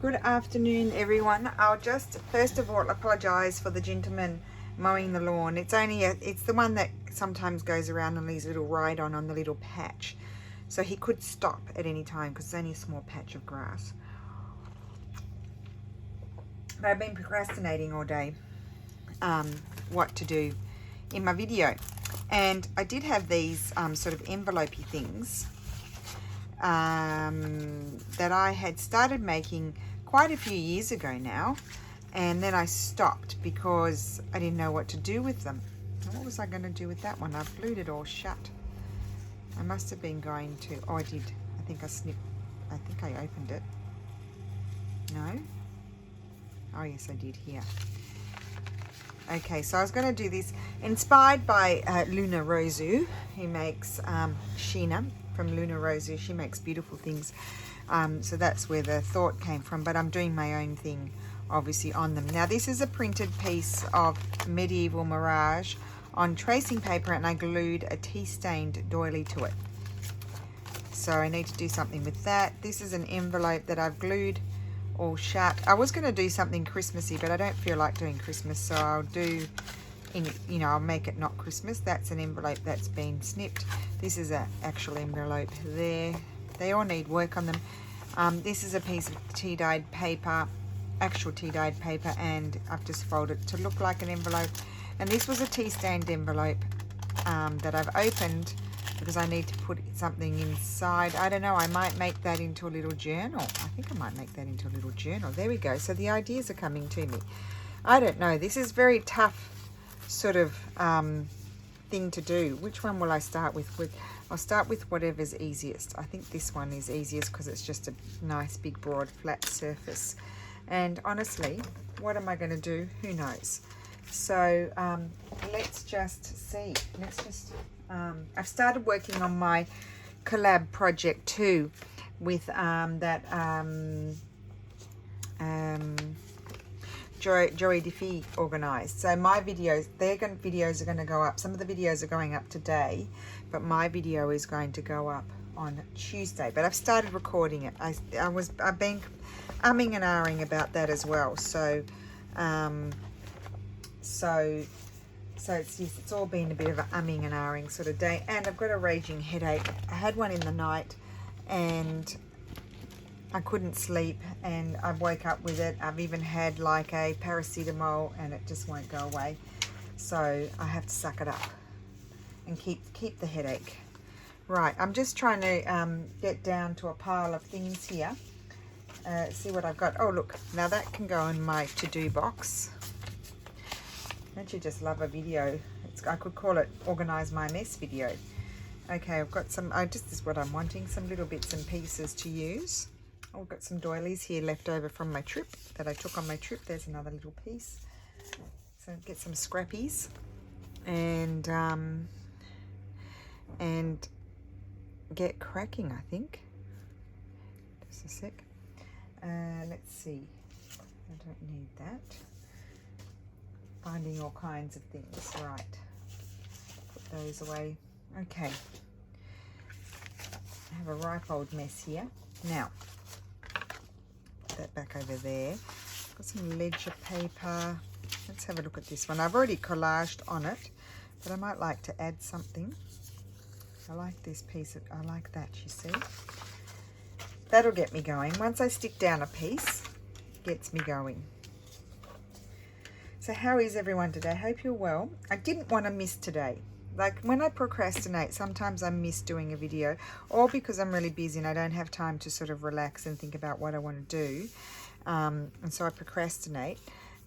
Good afternoon, everyone. I'll just first of all apologise for the gentleman mowing the lawn. It's the one that sometimes goes around on his little ride on the little patch. So he could stop at any time because it's only a small patch of grass. But I've been procrastinating all day what to do in my video. And I did have these sort of envelopey things that I had started making quite a few years ago now, and then I stopped because I didn't know what to do with them. What was I going to do with that one? I've glued it all shut. I must have been going to, oh I did, I think I opened it. No? Oh yes, I did here. Okay, so I was going to do this inspired by Luna Rosu, who makes Sheena from Luna Rosu. She makes beautiful things. So that's where the thought came from, but I'm doing my own thing obviously on them. Now this is a printed piece of Medieval Mirage on tracing paper, and I glued a tea-stained doily to it. So I need to do something with that. This is an envelope that I've glued all shut. I was going to do something Christmassy, but I don't feel like doing Christmas, so I'll do, I'll make it not Christmas. That's an envelope that's been snipped. This is an actual envelope there. They all need work on them. This is a piece of tea-dyed paper, actual tea-dyed paper, and I've just folded it to look like an envelope. And this was a tea-stained envelope that I've opened because I need to put something inside. I don't know, I might make that into a little journal. I think I might make that into a little journal. There we go. So the ideas are coming to me. I don't know. This is very tough sort of thing to do. Which one will I start with? I'll start with whatever's easiest. I think this one is easiest because it's just a nice big broad flat surface. And honestly, what am I going to do? Who knows? So let's just see. I've started working on my collab project too with Joey Diffie organised. So my videos, videos are going to go up. Some of the videos are going up today, but my video is going to go up on Tuesday. But I've started recording it. I've been umming and ahhing about that as well. So it's all been a bit of an umming and ahhing sort of day. And I've got a raging headache. I had one in the night and I couldn't sleep, and I woke up with it. I've even had like a paracetamol and it just won't go away. So I have to suck it up and keep the headache. Right, I'm just trying to get down to a pile of things here. See what I've got. Oh look, now that can go in my to-do box. Don't you just love a video? I could call it Organize My Mess video. Okay, I've got some, this is what I'm wanting, some little bits and pieces to use. I've got some doilies here left over from my trip that I took on my trip. There's another little piece. So get some scrappies and get cracking, I think. Just a sec. Let's see. I don't need that. Finding all kinds of things. Right. Put those away. Okay. I have a ripe old mess here. Now, put that back over there. Got some ledger paper. Let's have a look at this one. I've already collaged on it, but I might like to add something. I like this piece. I like that, you see. That'll get me going. Once I stick down a piece, it gets me going. So how is everyone today? I hope you're well. I didn't want to miss today. Like when I procrastinate, sometimes I miss doing a video, or because I'm really busy and I don't have time to sort of relax and think about what I want to do. And so I procrastinate,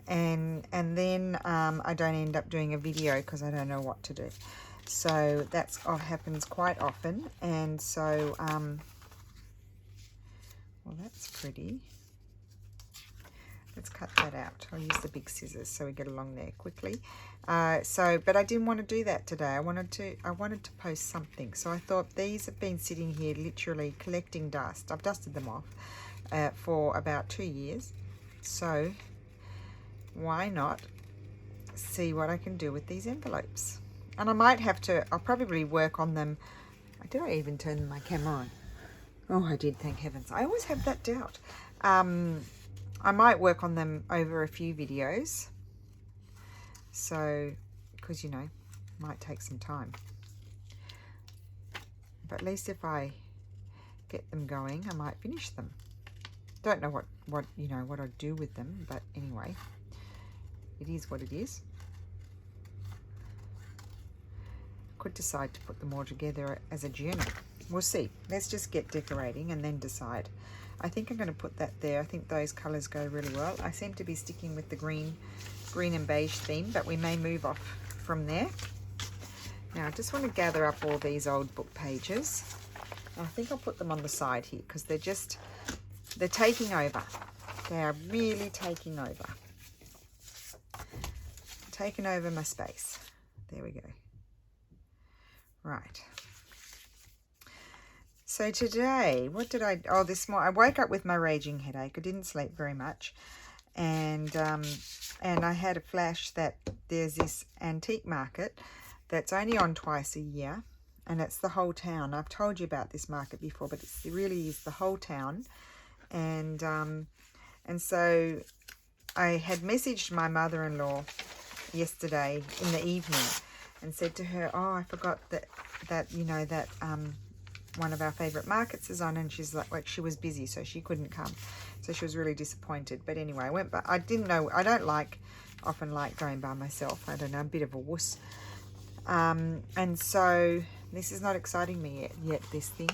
and then I don't end up doing a video because I don't know what to do. So that's happens quite often. And so, well, that's pretty. Let's cut that out. I'll use the big scissors so we get along there quickly. But I didn't want to do that today. I wanted to post something. So I thought these have been sitting here literally collecting dust. I've dusted them off for about 2 years. So why not see what I can do with these envelopes? And I might have to, I'll probably work on them. Did I even turn my camera on? Oh, I did, thank heavens. I always have that doubt. I might work on them over a few videos. So, because, you know, might take some time. But at least if I get them going, I might finish them. Don't know what you know, what I'd do with them, but anyway, it is what it is. Could decide to put them all together as a journal. We'll see. Let's just get decorating and then decide. I think I'm going to put that there. I think those colours go really well. I seem to be sticking with the green and beige theme, but we may move off from there. Now I just want to gather up all these old book pages. I think I'll put them on the side here because they're taking over. They are really taking over. Taking over my space. There we go. Right. So today, what did I, oh, this morning, I woke up with my raging headache. I didn't sleep very much. And I had a flash that there's this antique market that's only on twice a year. And it's the whole town. I've told you about this market before, but it really is the whole town. And so I had messaged my mother-in-law yesterday in the evening and said to her, oh, I forgot that you know, that one of our favorite markets is on, and she's like she was busy, so she couldn't come. So she was really disappointed. But anyway, I went, but I didn't know, I don't often like going by myself. I don't know, I'm a bit of a wuss. And so this is not exciting me yet this thing.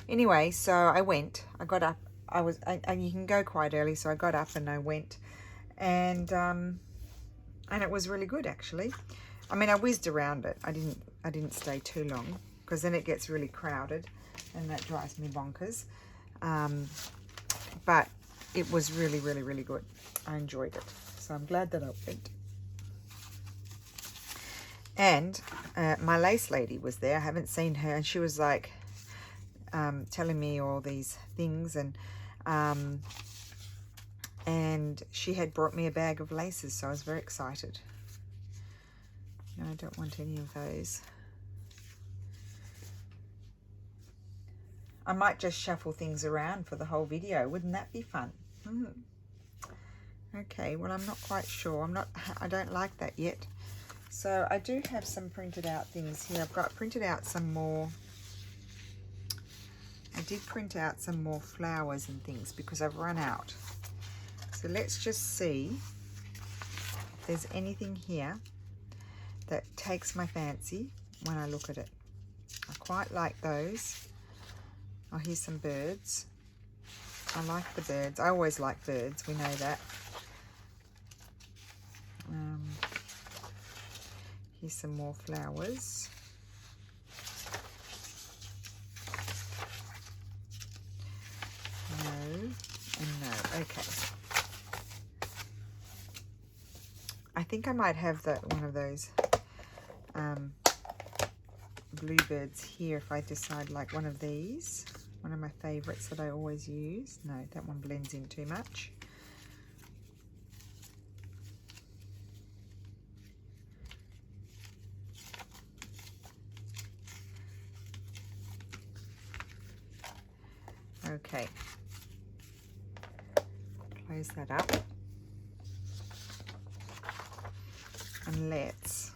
Anyway, so I went, I got up, you can go quite early, so I got up and I went, and it was really good actually. I mean, I whizzed around it. I didn't stay too long because then it gets really crowded and that drives me bonkers. But it was really, really, really good. I enjoyed it. So I'm glad that I went. And my lace lady was there. I haven't seen her, and she was like telling me all these things, and she had brought me a bag of laces, so I was very excited. No, I don't want any of those. I might just shuffle things around for the whole video. Wouldn't that be fun? Okay, well, I'm not quite sure. I don't like that yet. So I do have some printed out things here. I've got printed out some more. I did print out some more flowers and things because I've run out. So let's just see if there's anything here that takes my fancy when I look at it. I quite like those. Oh, here's some birds. I like the birds. I always like birds, we know that. Here's some more flowers. No and no. Okay. I think I might have one of those bluebirds here if I decide, like one of these. One of my favorites that I always use. No, that one blends in too much. Okay. Close that up. And let's...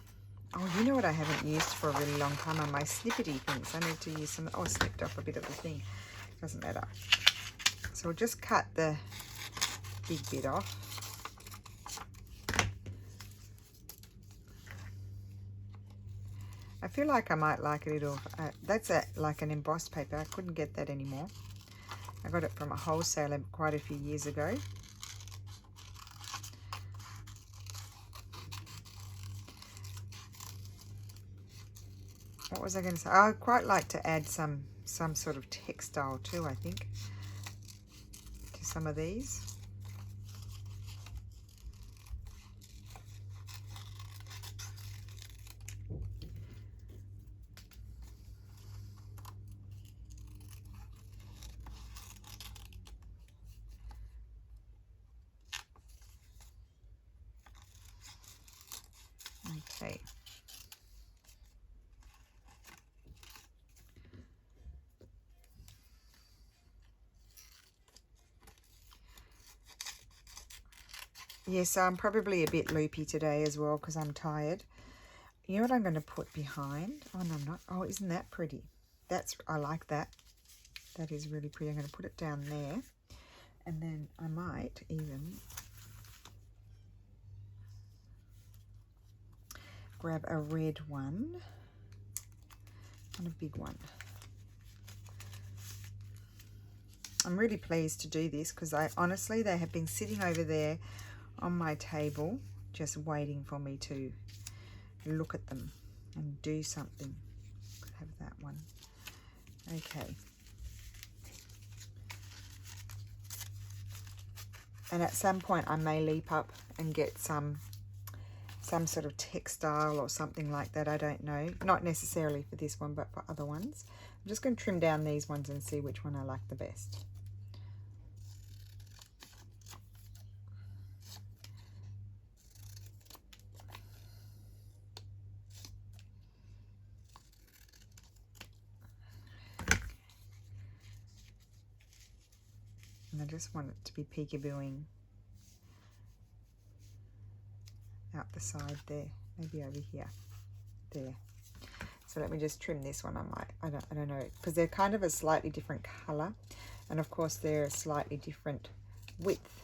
Oh, you know what I haven't used for a really long time are my snippety things. I need to use some... Oh, I snipped off a bit of the thing. Doesn't matter. So we'll just cut the big bit off. I feel like I might like a little... that's like an embossed paper. I couldn't get that anymore. I got it from a wholesaler quite a few years ago. What was I going to say? I'd quite like to add some sort of textile too, I think, to some of these. Okay. Yes, I'm probably a bit loopy today as well because I'm tired. You know what I'm going to put behind? Oh, no, I'm not. Oh, isn't that pretty? I like that. That is really pretty. I'm going to put it down there. And then I might even grab a red one and a big one. I'm really pleased to do this because honestly, they have been sitting over there on my table just waiting for me to look at them and do something. Could have that one. Okay. And at some point I may leap up and get some sort of textile or something like that. I don't know. Not necessarily for this one, but for other ones. I'm just going to trim down these ones and see which one I like the best. And I just want it to be peekabooing out the side there, maybe over here, there. So let me just trim this one. I don't know, because they're kind of a slightly different color, and of course they're a slightly different width.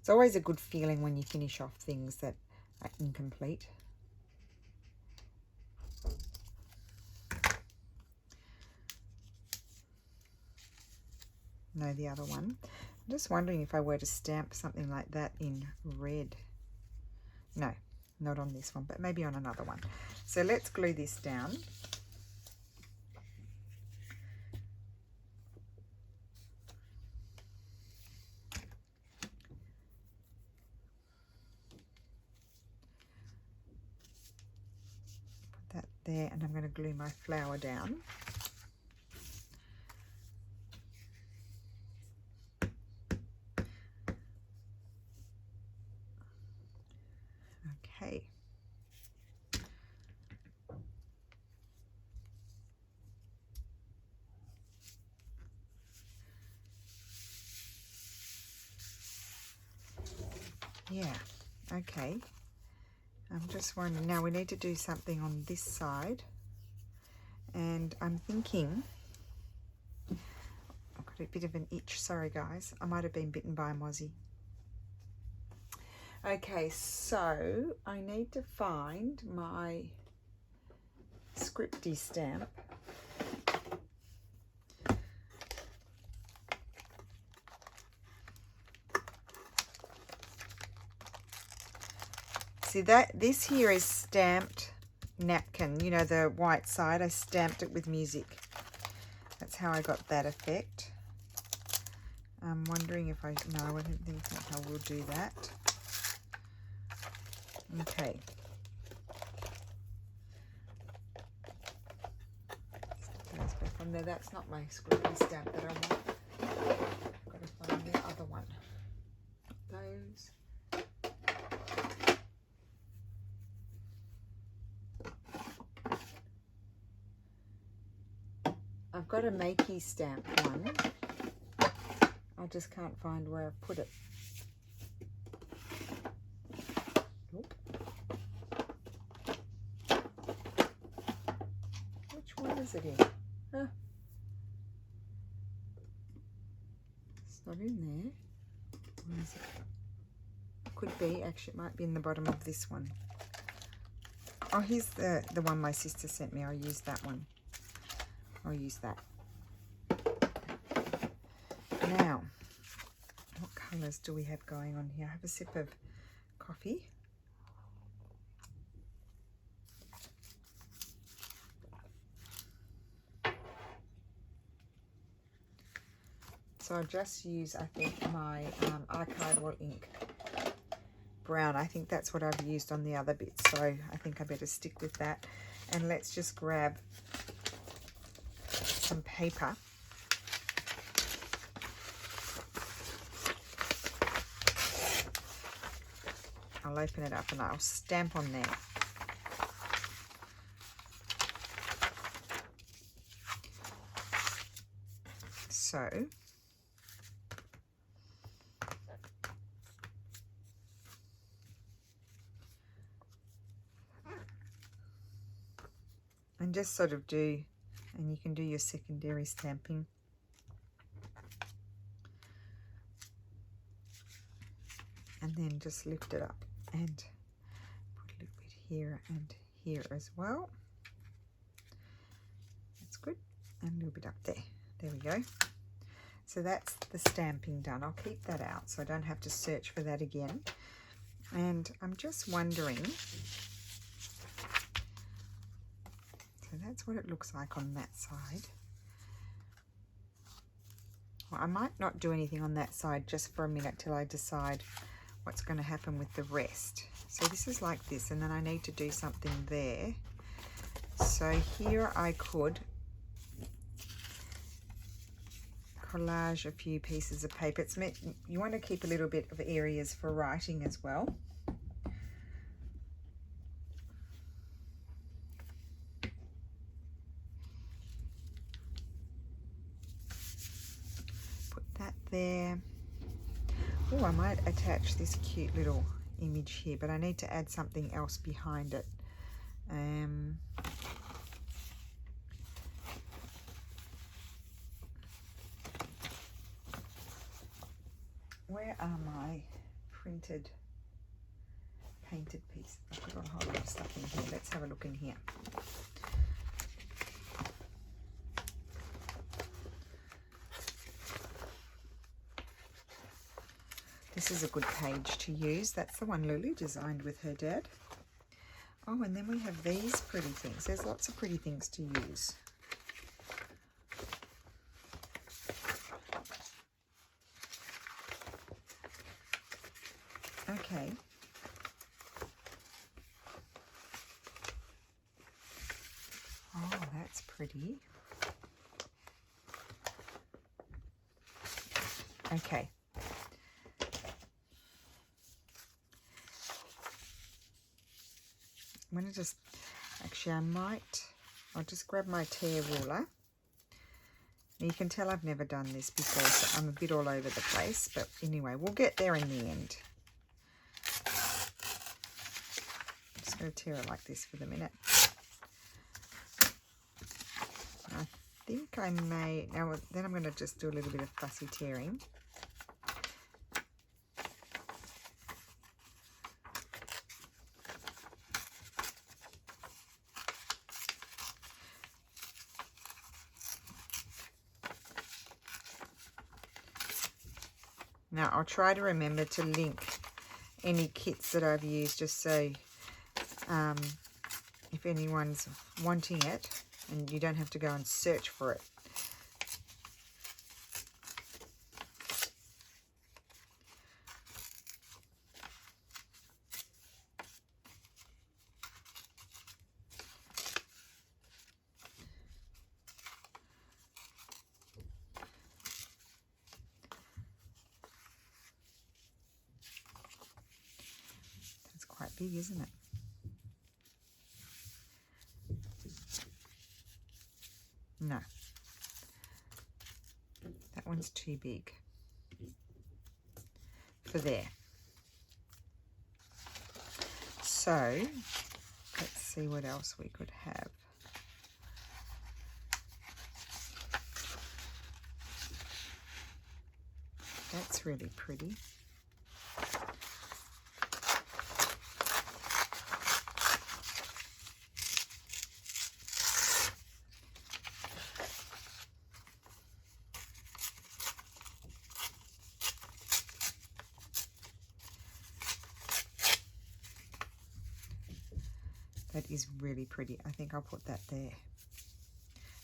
It's always a good feeling when you finish off things that are incomplete. No, the other one. I'm just wondering if I were to stamp something like that in red. No, not on this one, but maybe on another one. So let's glue this down. Put that there, and I'm going to glue my flower down. Okay. Yeah, okay. I'm just wondering, now we need to do something on this side. And I'm thinking, I've got a bit of an itch, sorry guys. I might have been bitten by a mozzie. Okay, so I need to find my scripty stamp. See this here is stamped napkin, you know, the white side. I stamped it with music. That's how I got that effect. I'm wondering if no, I don't think I will do that. Okay. Those back on there. That's not my scripty stamp that I want. I've got to find the other one. Those. I've got a Makey stamp one. I just can't find where I've put it. Oop. Which one is it in? Huh. It's not in there. Where is it? Could be. Actually, it might be in the bottom of this one. Oh, here's the one my sister sent me. I'll use that one. I'll use that. Now, what colours do we have going on here? I have a sip of coffee. So I'll just use, I think, my archival ink brown. I think that's what I've used on the other bits, so I think I better stick with that. And let's just grab some paper. I'll open it up and I'll stamp on there. So just sort of do, and you can do your secondary stamping. And then just lift it up and put a little bit here and here as well. That's good. And a little bit up there. There we go. So that's the stamping done. I'll keep that out so I don't have to search for that again. And I'm just wondering, so that's what it looks like on that side. Well, I might not do anything on that side just for a minute till I decide what's going to happen with the rest. So this is like this, and then I need to do something there. So here I could collage a few pieces of paper. It's meant, you want to keep a little bit of areas for writing as well. Put that there. Oh, I might attach this cute little image here, but I need to add something else behind it. Where are my printed, painted pieces? I've got a whole lot of stuff in here. Let's have a look in here. This is a good page to use. That's the one Lulu designed with her dad. Oh, and then we have these pretty things. There's lots of pretty things to use. Okay. Oh, that's pretty. Okay. I'm going to just, actually I'll just grab my tear ruler. You can tell I've never done this before, so I'm a bit all over the place, but anyway, we'll get there in the end. I'm just going to tear it like this for the minute. I think I may, now then I'm going to just do a little bit of fussy tearing. Now, I'll try to remember to link any kits that I've used, just so if anyone's wanting it, and you don't have to go and search for it. Quite big, isn't it? No, that one's too big for there. So let's see what else we could have. That's really pretty. That is really pretty. I think I'll put that there.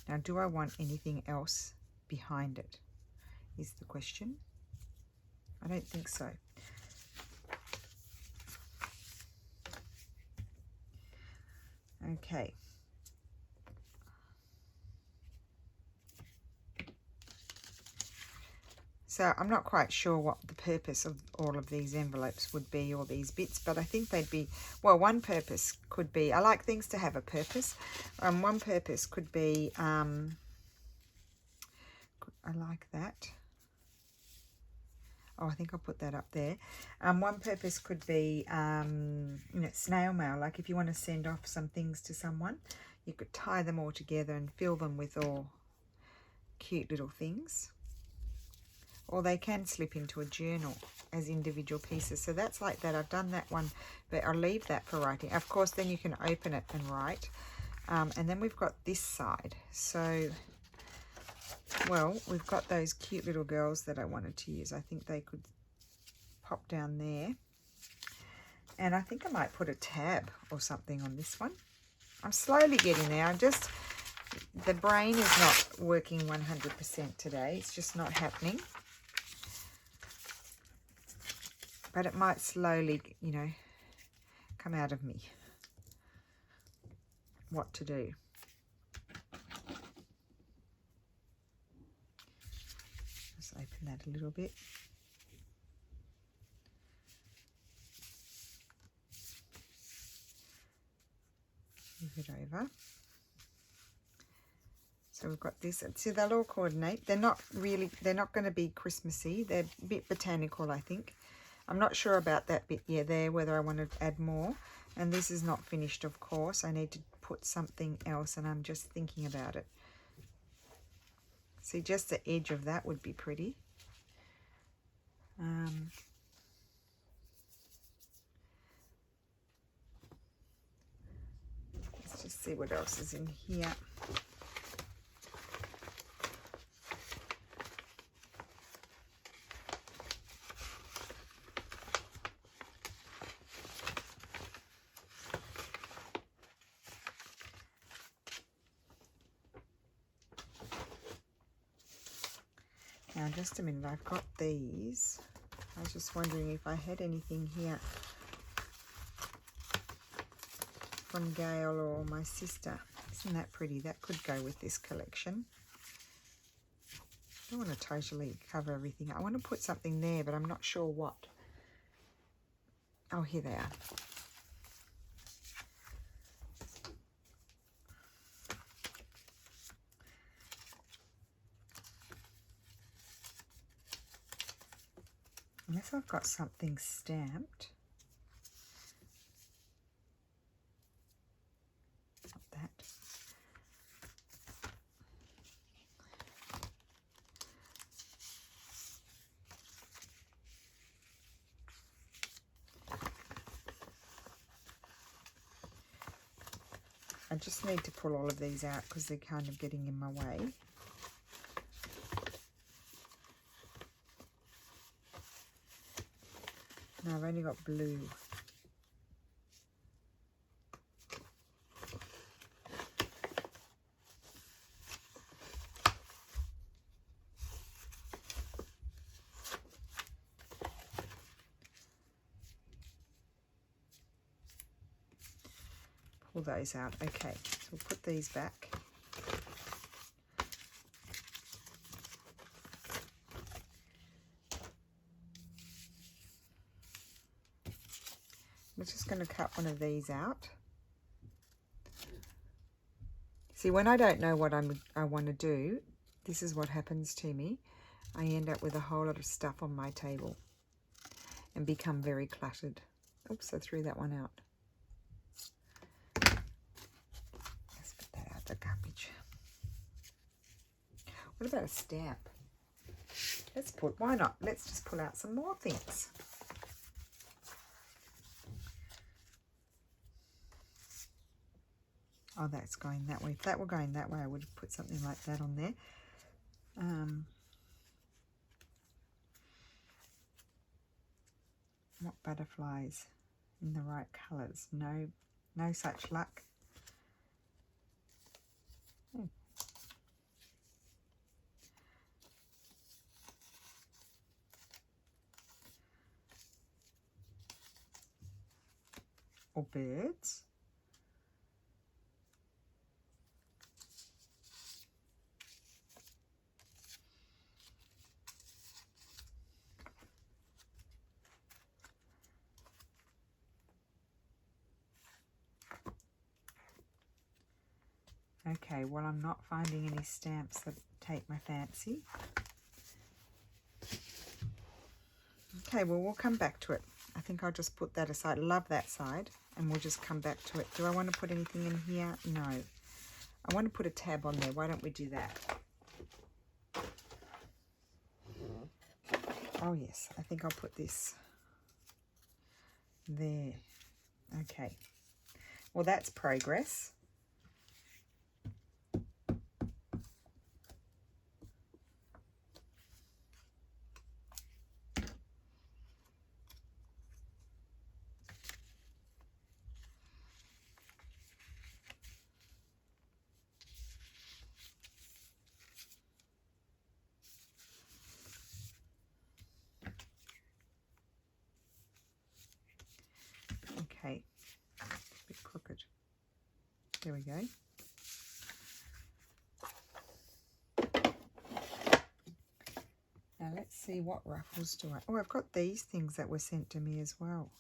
Now, do I want anything else behind it, is the question. I don't think so. Okay. So I'm not quite sure what the purpose of all of these envelopes would be, or these bits, but I think they'd be, well, one purpose could be, I like things to have a purpose. One purpose could be, I like that. Oh, I think I'll put that up there. One purpose could be, you know, snail mail. Like if you want to send off some things to someone, you could tie them all together and fill them with all cute little things. Or they can slip into a journal as individual pieces. So that's like that. I've done that one, but I'll leave that for writing. Of course, then you can open it and write. And then we've got this side. So, well, we've got those cute little girls that I wanted to use. I think they could pop down there. And I think I might put a tab or something on this one. I'm slowly getting there. The brain is not working 100% today. It's just not happening. But it might slowly, you know, come out of me what to do. Just open that a little bit. Move it over. So we've got this. See, they'll all coordinate. They're not going to be Christmassy. They're a bit botanical, I think. I'm not sure about that bit there, whether I want to add more. And this is not finished, of course. I need to put something else, and I'm just thinking about it. See, just the edge of that would be pretty. Let's just see what else is in here. Now, just a minute, I've got these. I was just wondering if I had anything here from Gail or my sister. Isn't that pretty? That could go with this collection. I don't want to totally cover everything. I want to put something there, but I'm not sure what. Oh, here they are. Unless I've got something stamped. Not that. I just need to pull all of these out because they're kind of getting in my way. No, I've only got blue. Pull those out. Okay, so we'll put these back. I'm just going to cut one of these out. See, when I don't know what I want to do, this is what happens to me. I end up with a whole lot of stuff on my table and become very cluttered. Oops, I threw that one out. Let's put that out the garbage. What about a stamp? Why not? Let's just pull out some more things. Oh, that's going that way. If that were going that way, I would have put something like that on there. What butterflies in the right colours? No such luck. Or birds. Okay, well, I'm not finding any stamps that take my fancy. Okay, well, we'll come back to it. I think I'll just put that aside. Love that side, and we'll just come back to it. Do I want to put anything in here? No. I want to put a tab on there. Why don't we do that? Oh yes, I think I'll put this there. Okay. Well, that's progress. Okay, a bit crooked. There we go. Now let's see, what ruffles do I... Oh, I've got these things that were sent to me as well.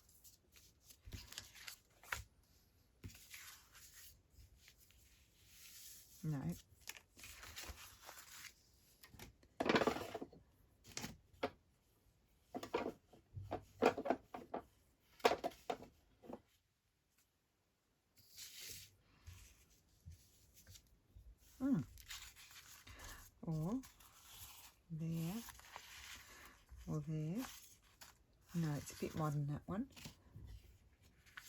No. Or there, or there. No, it's a bit modern, that one.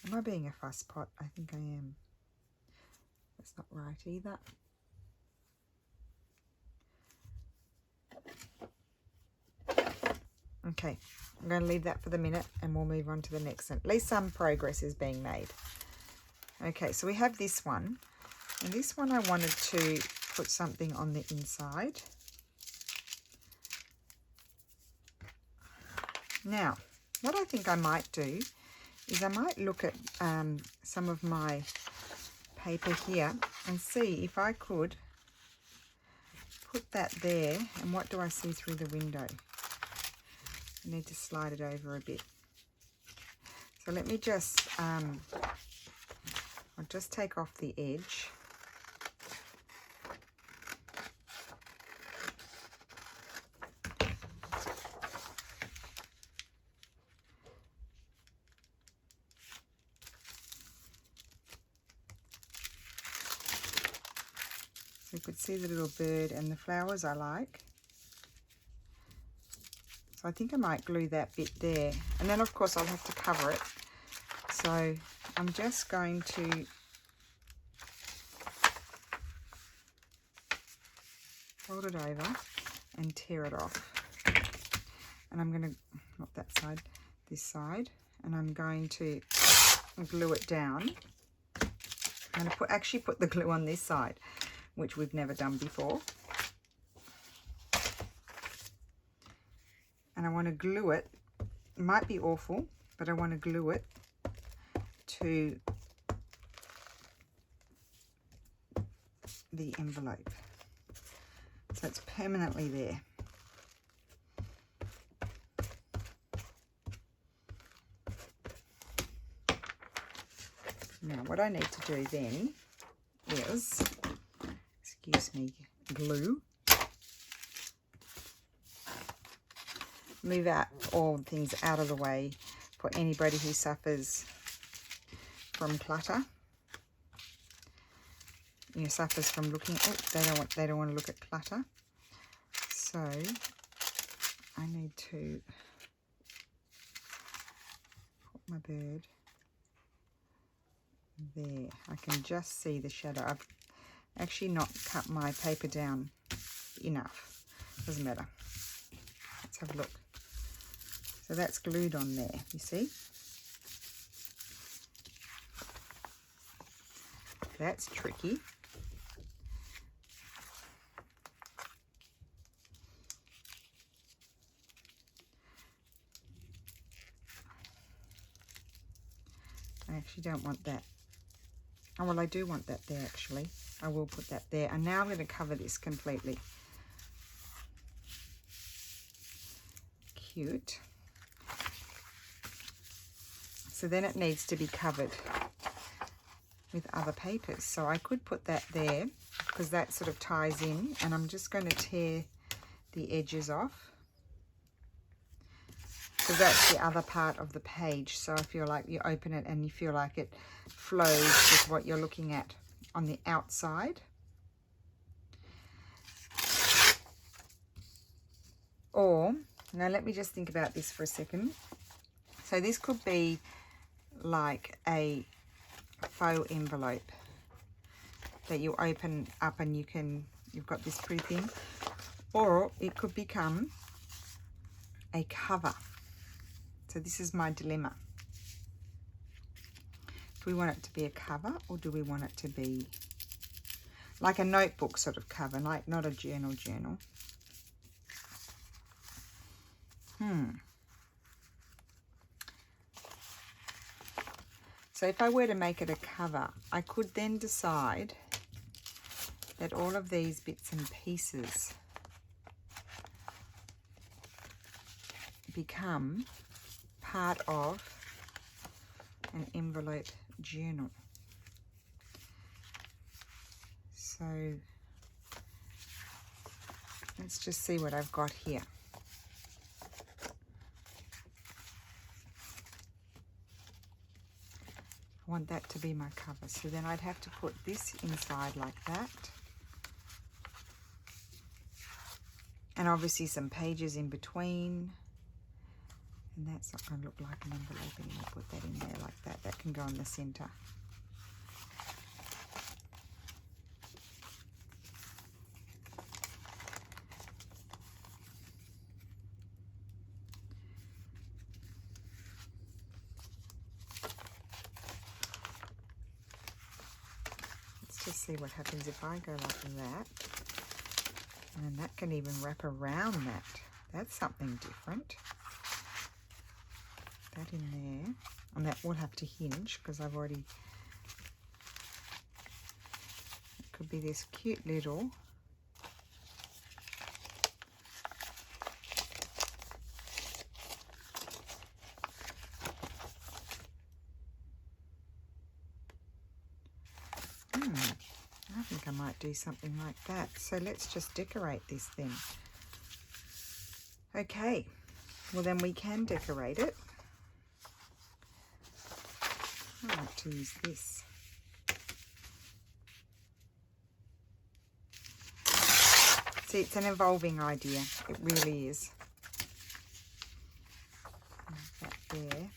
Am I being a fuss pot? I think I am. That's not right either. Okay, I'm going to leave that for the minute and we'll move on to the next one. At least some progress is being made. Okay, so we have this one. And this one I wanted to put something on the inside. Now, what I think I might do is I might look at some of my paper here and see if I could put that there. And what do I see through the window? I need to slide it over a bit. So let me just, I'll just take off the edge. So you could see the little bird and the flowers I like. So I think I might glue that bit there. And then of course I'll have to cover it. So I'm just going to fold it over and tear it off. And I'm going to, not that side, this side. And I'm going to glue it down. I'm going to actually put the glue on this side, which we've never done before. And I want to glue it. It might be awful, but I want to glue it to the envelope. So it's permanently there. Now what I need to do then is, excuse me, glue. Move out all things out of the way for anybody who suffers from clutter. You know, suffers from looking at it. They don't want to look at clutter. So I need to put my bird there. I can just see the shadow. I've actually not cut my paper down enough. Doesn't matter. Let's have a look. So that's glued on there, you see? That's tricky. I actually don't want that. Oh, well, I do want that there, actually. I will put that there. And now I'm going to cover this completely. Cute. So then it needs to be covered with other papers. So I could put that there because that sort of ties in, and I'm just going to tear the edges off because that's the other part of the page. So I feel like you open it and you feel like it flows with what you're looking at on the outside. Or, now let me just think about this for a second. So this could be like a faux envelope that you open up and you've got this pretty thing. Or it could become a cover. So this is my dilemma. Do we want it to be a cover, or do we want it to be like a notebook sort of cover, like not a journal? So if I were to make it a cover, I could then decide that all of these bits and pieces become part of an envelope journal. So let's just see what I've got here. I want that to be my cover, so then I'd have to put this inside like that, and obviously some pages in between, and that's not going to look like an envelope anymore. Put that in there like that. That can go in the center. Just see what happens if I go like that, and that can even wrap around that. That's something different. That in there, and that will have to hinge because I've already, it could be this cute little I think I might do something like that. So let's just decorate this then. Okay, well then we can decorate it. I like to use this. See, it's an evolving idea. It really is. That there.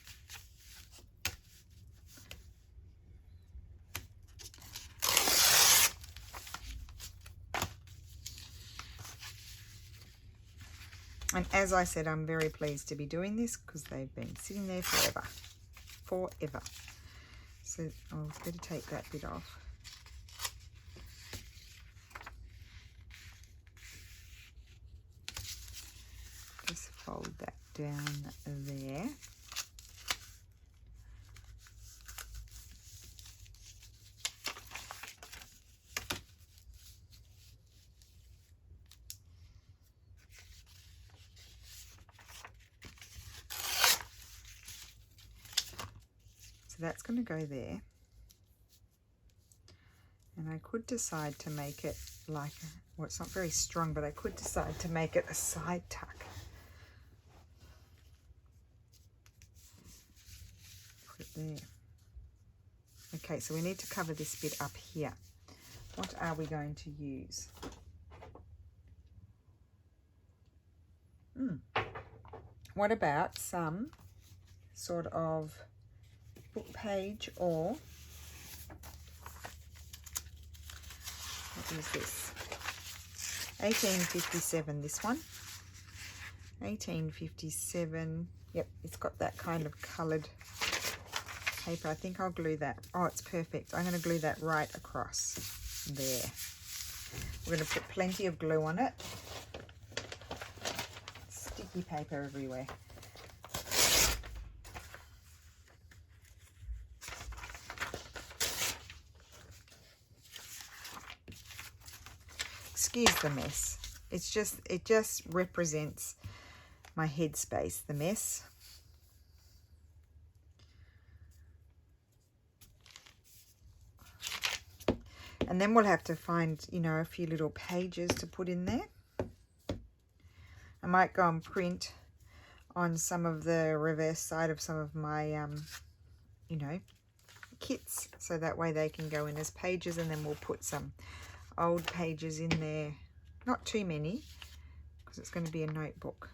And as I said, I'm very pleased to be doing this because they've been sitting there forever. Forever. So I'll better take that bit off. Just fold that down there. So that's going to go there. And I could decide to make it like, well, it's not very strong, but I could decide to make it a side tuck. Put it there. Okay, so we need to cover this bit up here. What are we going to use? What about some sort of book page, or what is this? 1857, this one. 1857. Yep, it's got that kind of coloured paper. I think I'll glue that. Oh, it's perfect. I'm going to glue that right across there. We're going to put plenty of glue on it. Sticky paper everywhere. Excuse the mess. It just represents my headspace, the mess. And then we'll have to find, you know, a few little pages to put in there. I might go and print on some of the reverse side of some of my, you know, kits. So that way they can go in as pages, and then we'll put some old pages in there. Not too many, because it's going to be a notebook.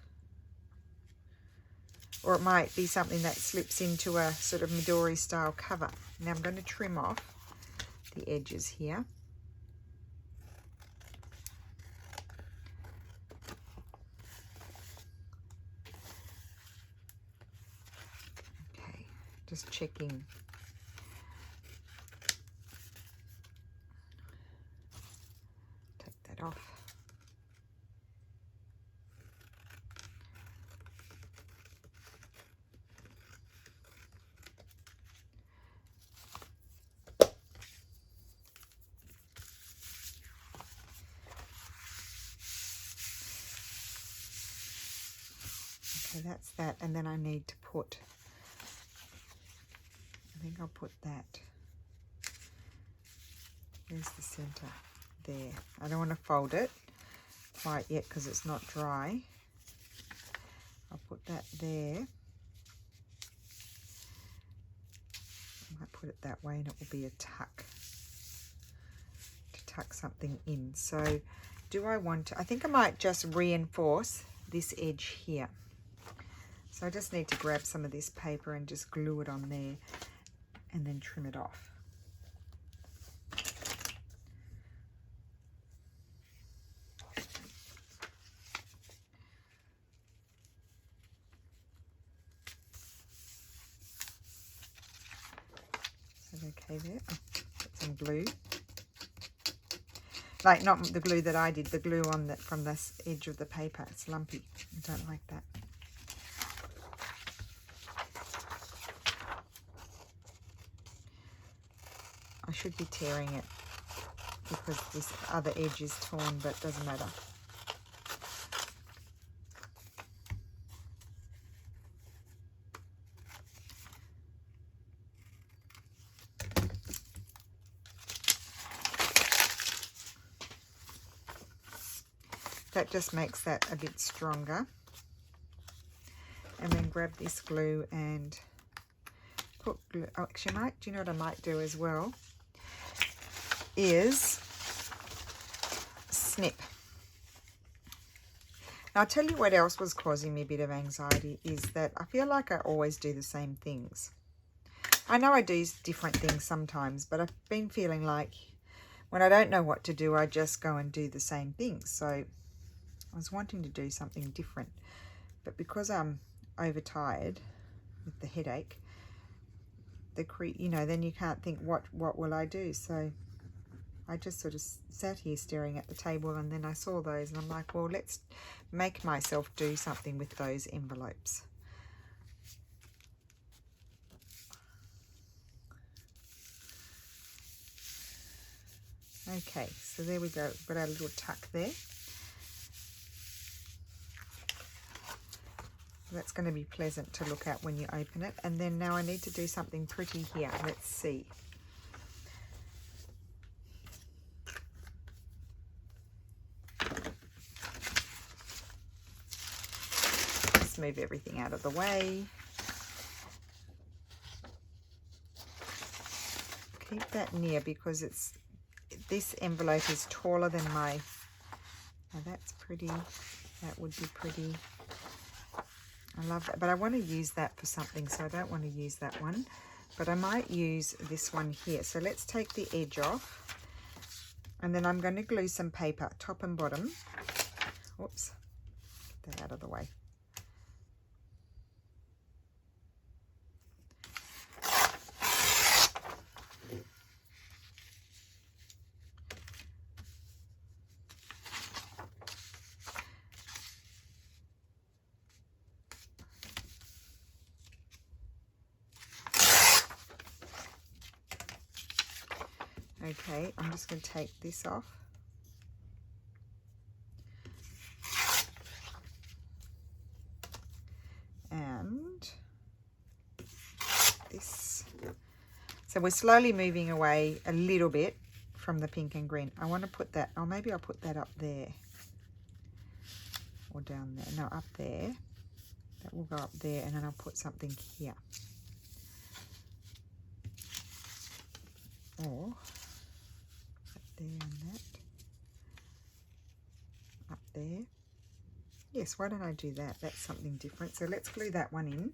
Or it might be something that slips into a sort of Midori style cover. Now I'm going to trim off the edges here. Okay, just checking. Take that off. Okay, that's that, and then I need to put, I think I'll put that, there's the center there. I don't want to fold it quite yet because it's not dry. I'll put that there. I might put it that way and it will be a tuck, to tuck something in. So do I want to, I think I might just reinforce this edge here. So I just need to grab some of this paper and just glue it on there and then trim it off. Is that okay there? Oh, put some glue. Like not the glue that I did, the glue on that from this edge of the paper. It's lumpy. I don't like that. I should be tearing it because this other edge is torn, but it doesn't matter. That just makes that a bit stronger. And then grab this glue and put glue. Oh, actually, do you know what I might do as well? Is snip. Now I'll tell you what else was causing me a bit of anxiety is that I feel like I always do the same things. I know I do different things sometimes, but I've been feeling like when I don't know what to do, I just go and do the same things. So I was wanting to do something different, but because I'm overtired with the headache, then you can't think what will I do. So I just sort of sat here staring at the table, and then I saw those and I'm like, well, let's make myself do something with those envelopes. Okay, so there we go. We've got our little tuck there. That's going to be pleasant to look at when you open it. And then now I need to do something pretty here. Let's see. Let's move everything out of the way. Keep that near because this envelope is taller than my, now that's pretty, that would be pretty. I love that, but I want to use that for something, so I don't want to use that one, but I might use this one here. So let's take the edge off, and then I'm going to glue some paper, top and bottom. Whoops, get that out of the way. Okay, I'm just going to take this off. And this. So we're slowly moving away a little bit from the pink and green. I want to put that, or maybe I'll put that up there. Or down there. No, up there. That will go up there, and then I'll put something here. Or there and that, up there, Yes, why don't I do that? That's something different. So let's glue that one in.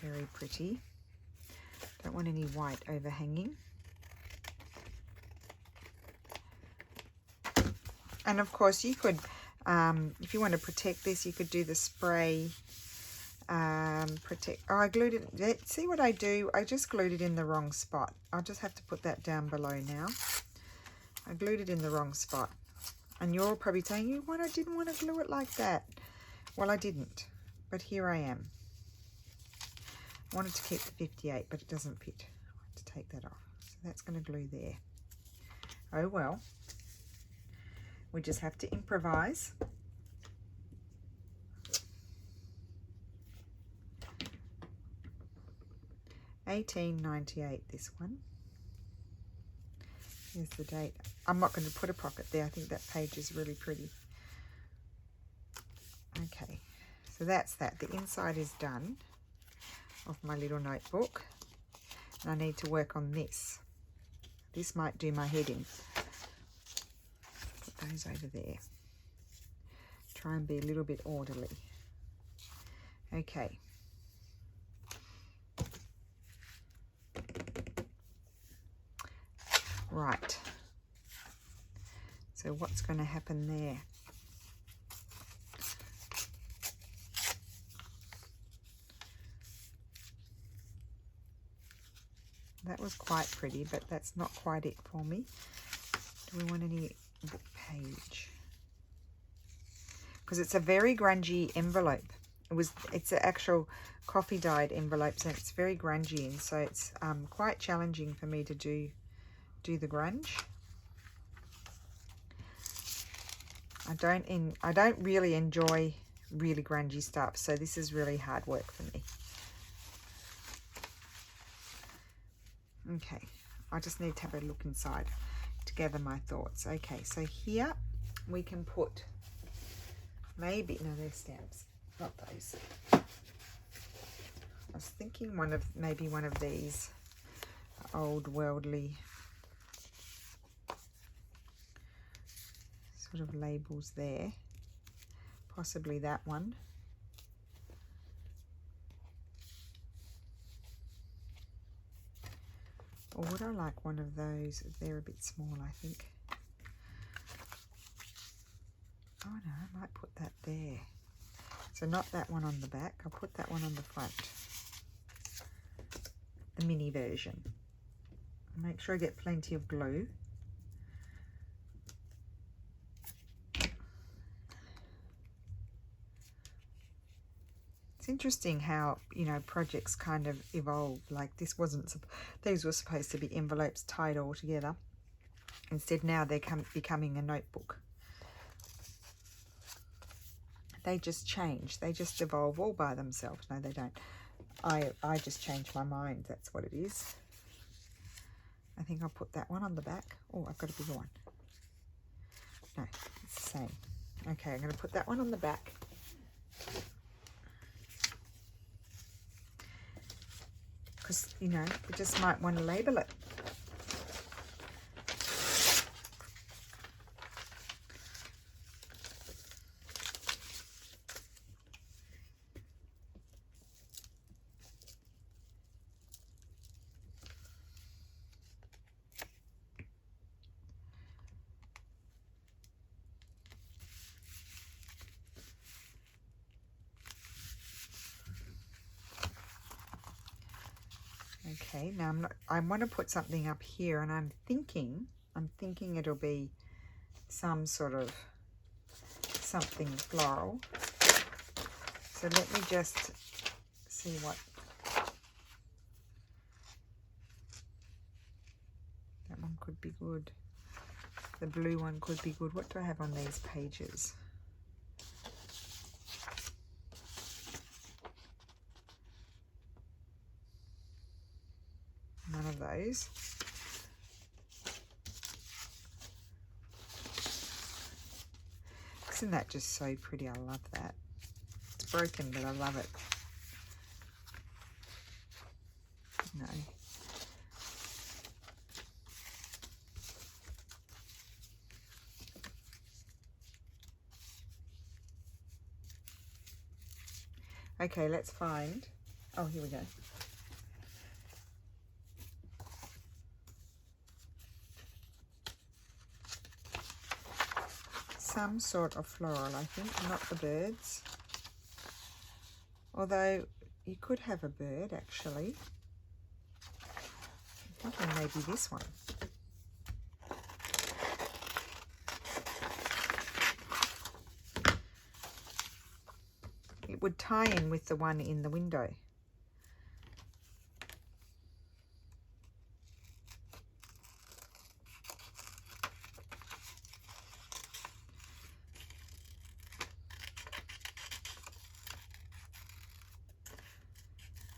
Very pretty. Don't want any white overhanging. And of course you could, if you want to protect this, you could do the spray protect. Oh, I glued it. See what I do? I just glued it in the wrong spot. I'll just have to put that down below now. I glued it in the wrong spot. And you're probably saying, "What? I didn't want to glue it like that." Well, I didn't, but here I am. I wanted to keep the 58, but it doesn't fit. I want to take that off. So that's going to glue there. Oh well. We just have to improvise. $18.98 this one. Here's the date. I'm not going to put a pocket there. I think that page is really pretty. Okay, so that's that. The inside is done of my little notebook. And I need to work on this. This might do my head in. Put those over there. Try and be a little bit orderly. Okay. Right. So what's going to happen there? That was quite pretty, but that's not quite it for me. Do we want any book page? Because it's a very grungy envelope. It's an actual coffee dyed envelope, so it's very grungy, and so it's quite challenging for me to do the grunge. I don't really enjoy really grungy stuff, so this is really hard work for me. Okay, I just need to have a look inside to gather my thoughts. Okay, so here we can put maybe, no, they're stamps, not those. I was thinking maybe one of these old worldly sort of labels there, possibly that one. Or would I like one of those? They're a bit small, I think. Oh no, I might put that there. So not that one on the back, I'll put that one on the front. The mini version. Make sure I get plenty of glue. It's interesting how, you know, projects kind of evolve. Like this these were supposed to be envelopes tied all together. Instead now they're becoming a notebook. They just change. They just evolve all by themselves. No, they don't. I just changed my mind. That's what it is. I think I'll put that one on the back. Oh, I've got a bigger one. No, it's the same. Okay, I'm going to put that one on the back. Because, you know, we just might want to label it. Okay, now I want to put something up here, and I'm thinking it'll be some sort of something floral. So let me just see what that one could be good. The blue one could be good. What do I have on these pages? None of those. Isn't that just so pretty? I love that. It's broken, but I love it. No. Okay, let's find. Oh, here we go. Some sort of floral, I think, not the birds. Although you could have a bird, actually. I'm thinking maybe this one. It would tie in with the one in the window.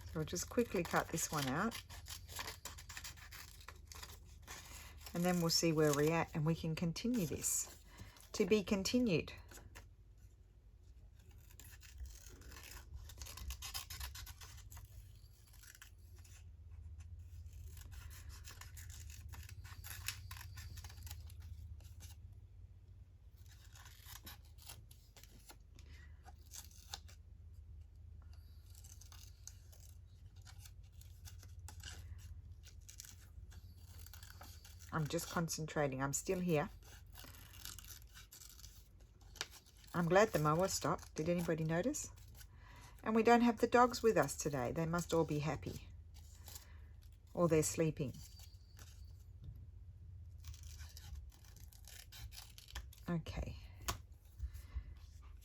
So we'll just quickly cut this one out. And then we'll see where we're at and we can continue this. To be continued. I'm just concentrating. I'm still here. I'm glad the mower stopped. Did anybody notice? And we don't have the dogs with us today. They must all be happy. Or they're sleeping. Okay.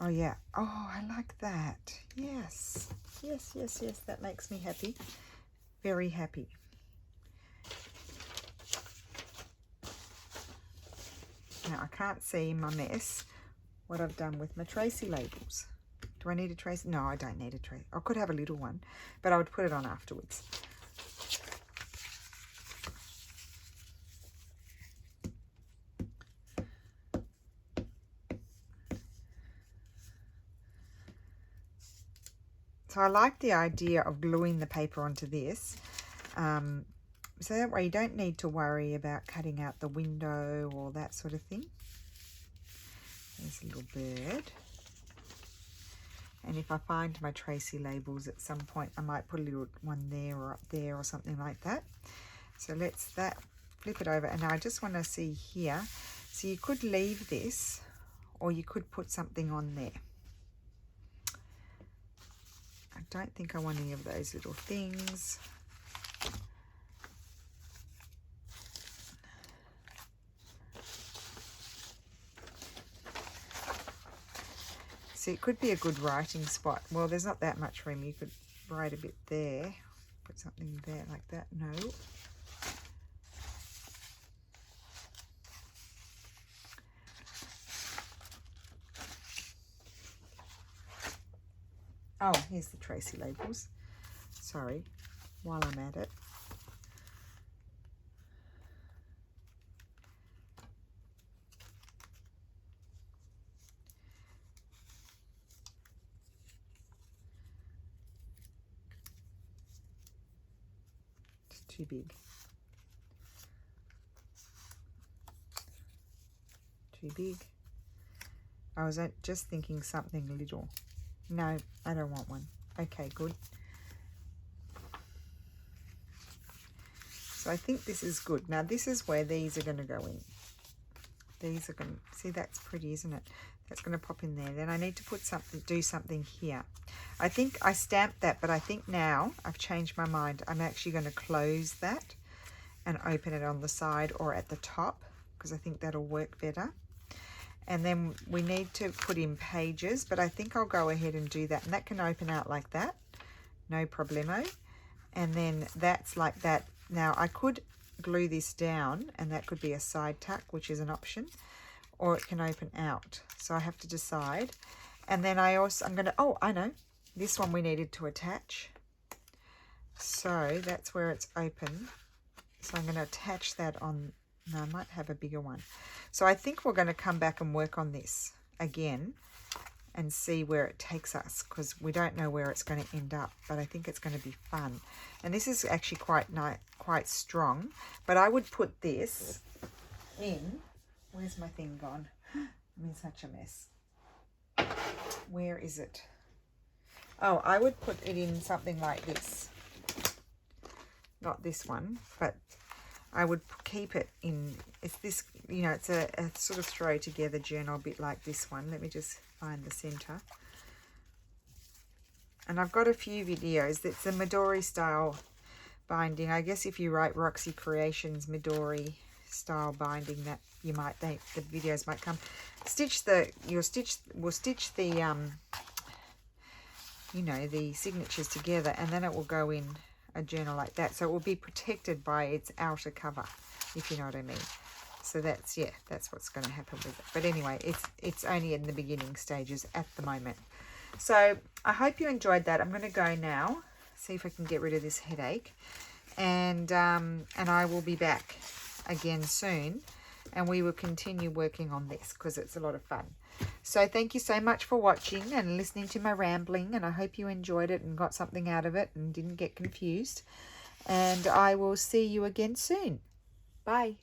Oh, yeah. Oh, I like that. Yes. Yes, yes, yes. That makes me happy. Very happy. Now, I can't see in my mess what I've done with my Tracy labels. Do I need a Tracy? No, I don't need a Tracy. I could have a little one, but I would put it on afterwards. So I like the idea of gluing the paper onto this. So that way you don't need to worry about cutting out the window or that sort of thing. There's a little bird. And if I find my Tracy labels at some point, I might put a little one there or up there or something like that. So let's flip it over. And now I just want to see here. So you could leave this or you could put something on there. I don't think I want any of those little things. So it could be a good writing spot. Well, there's not that much room. You could write a bit there. Put something there like that. No. Oh, here's the Tracy labels. Sorry, while I'm at it. Too big. Too big. I was just thinking something little. No, I don't want one. Okay, good. So I think this is good. Now this is where these are going to go in. These are going to, see, that's pretty, isn't it? That's going to pop in there. Then I need to put something, do something here. I think I stamped that, but I think now I've changed my mind. I'm actually going to close that and open it on the side or at the top because I think that'll work better. And then we need to put in pages, but I think I'll go ahead and do that. And that can open out like that, no problemo. And then that's like that. Now I could glue this down and that could be a side tuck, which is an option, or it can open out. So I have to decide. And then I'm going to, oh, I know, this one we needed to attach. So that's where it's open. So I'm going to attach that on. No, I might have a bigger one. So I think we're going to come back and work on this again and see where it takes us, because we don't know where it's going to end up, but I think it's going to be fun. And this is actually quite strong, but I would put this in. Where's my thing gone? I'm in such a mess. Where is it? Oh, I would put it in something like this. Not this one, but I would keep it in, it's this, you know, it's a sort of throw together journal, a bit like this one. Let me just find the center. And I've got a few videos. It's a Midori style binding. I guess if you write Roxy Creations Midori style binding, that you might think the videos might come. We'll stitch the you know, the signatures together, and then it will go in a journal like that, so it will be protected by its outer cover, if you know what I mean. So that's, yeah, that's what's going to happen with it. But anyway, it's only in the beginning stages at the moment. So I hope you enjoyed that. I'm going to go now, see if I can get rid of this headache, and I will be back again soon, and we will continue working on this because it's a lot of fun. So thank you so much for watching and listening to my rambling, and I hope you enjoyed it and got something out of it and didn't get confused. And I will see you again soon. Bye.